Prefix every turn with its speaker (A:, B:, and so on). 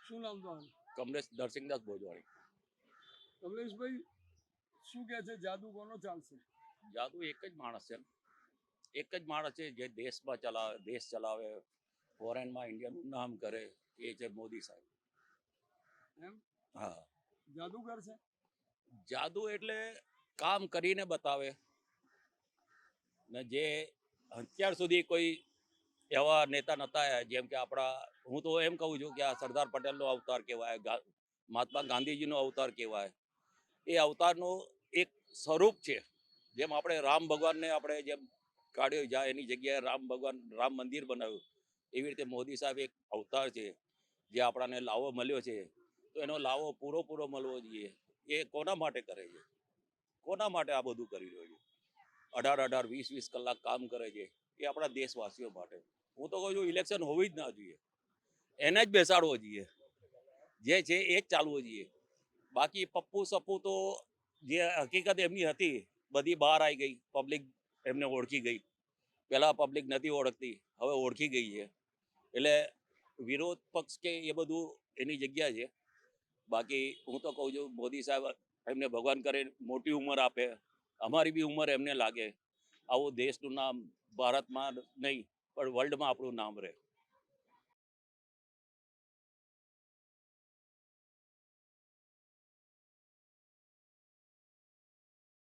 A: શું નામ તમારું?
B: કમલેશ નરસિંહદાસ ભોજવાણી.
A: કમલેશભાઈ, શું કહે છે જાદુ કોનો ચાલશે?
B: જાદુ એક જ માણસ છે ને. એક જ માણસ છે જે દેશમાં ચલાવે, દેશ ચલાવે, ફોરેનમાં ઇન્ડિયાનું નામ કરે, એ છે મોદી સાહેબ.
A: એમ
B: હા,
A: જાદુગર છે?
B: જાદુ એટલે કામ કરીને બતાવે ને. જે અત્યાર સુધી કોઈ એવા નેતા નતા આવ્યા, જેમ કે આપણા, હું તો એમ કહું છું કે આ સરદાર પટેલનો અવતાર કહેવાય, મહાત્મા ગાંધીજીનો અવતાર કહેવાય. એ અવતારનું એક સ્વરૂપ છે. જેમ આપણે રામ ભગવાનને આપણે જેમ કાઢ્યો જાય એની જગ્યાએ રામ ભગવાન રામ મંદિર બનાવ્યું, એવી રીતે મોદી સાહેબ એક અવતાર છે જે આપણાને લાવો મળ્યો છે. તો એનો લાવો પૂરો મળવો જોઈએ. એ કોના માટે કરે છે? કોના માટે આ બધું કરી રહ્યો છે? 18-18, 20-20 કલાક કામ કરે છે. એ આપણા દેશવાસીઓ માટે. હું તો કહું છું ઇલેક્શન હોવી જ ના જોઈએ, એને જ બેસાડવો જોઈએ. જે છે એ જ ચાલવો જોઈએ. બાકી પપ્પુ સપ્પુ તો જે હકીકત એમની હતી બધી બહાર આવી ગઈ. પબ્લિક એમને ઓળખી ગઈ. પહેલા પબ્લિક નથી ઓળખતી, હવે ઓળખી ગઈ છે. એટલે વિરોધ પક્ષ કે એ બધું એની જગ્યા છે. બાકી હું તો કહું છું મોદી સાહેબ એમને ભગવાન કરે મોટી ઉંમર આપે, અમારી બી ઉંમર એમને લાગે, આવું દેશનું નામ ભારતમાં નહીં પણ વર્લ્ડમાં આપણું નામ રહે.